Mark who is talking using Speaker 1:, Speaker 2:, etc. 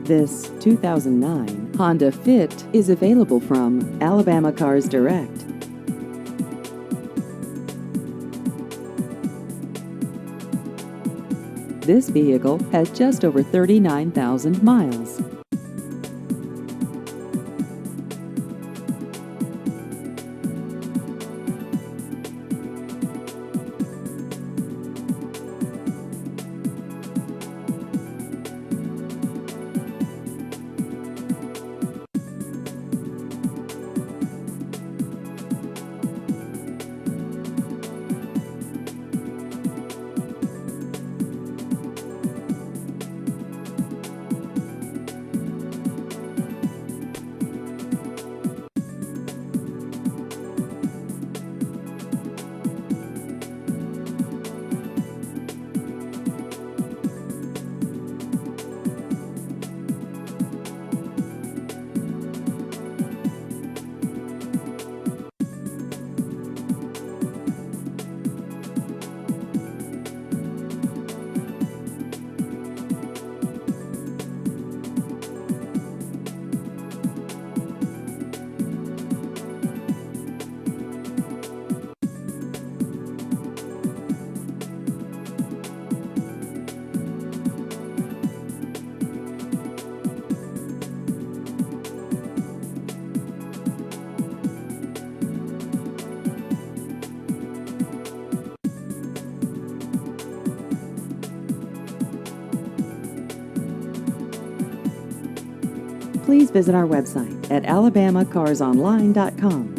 Speaker 1: This 2009 Honda Fit is available from Alabama Cars Direct. This vehicle has just over 39,000 miles. Please visit our website at alabamacarsonline.com.